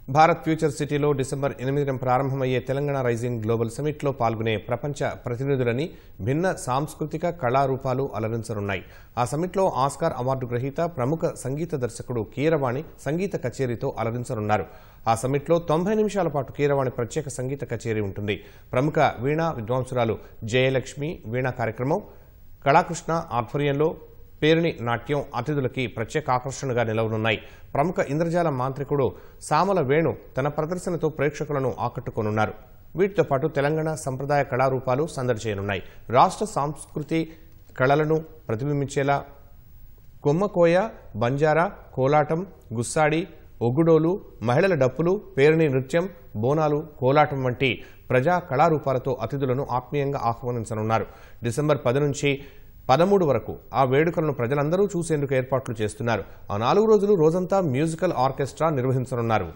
Bharat future సిటీలో December 8న ప్రారంభమయ్యే Telangana rising global సమిట్లో పాల్గొనే ప్రపంచ ప్రతినిధులని భిన్న సాంస్కృతిక కళారూపాలు అలరించనున్నాయి. ఆ సమిట్లో ఆస్కార్ అవార్డు గ్రహీత ప్రముఖ సంగీత దర్శకుడు కీరవాణి సంగీత కచేరీతో అలరించనున్నారు. ఆ సమిట్లో 90 నిమిషాల పాటు కీరవాణి ప్రత్యేక సంగీత కచేరీ ఉంటుంది. ప్రముఖ వీణా విద్వాంసురాలు జయలక్ష్మి వీణా కార్యక్రమం, కళాకృష్ణ ఆధ్వర్యంలో పేరిణి నాట్యం అతిథులకి ప్రత్యేక ఆకర్షణగా నిలవనున్నాయి. ప్రముఖ ఇంద్రజాల మాంత్రికుడు సామల వేణు తన ప్రదర్శనతో ప్రేక్షకులను ఆకట్టుకోనున్నారు. వీటితో పాటు తెలంగాణ సంప్రదాయ కళారూపాలు సందడి చేయనున్నాయి. రాష్ట్ర సంస్కృతి కళలను ప్రతిబింబించేలా కొమ్మకోయ, బంజారా, కోలాటం, గుస్సాడి, ఒగ్గుడోలు, మహిళల డప్పులు, పేరిణి నృత్యం, బోనాలు, కోలాటం వంటి ప్రజా కళారూపాలతో అతిథులను ఆత్మీయంగా ఆహ్వానించనున్నారు. డిసెంబర్ 10 నుంచి 13 వరకు ఆ వేడుకలను ప్రజలందరూ చూసేందుకు ఏర్పాట్లు చేస్తున్నారు. ఆ 4 రోజులు రోజంతా మ్యూజికల్ ఆర్కెస్ట్రా నిర్వహించనున్నారు.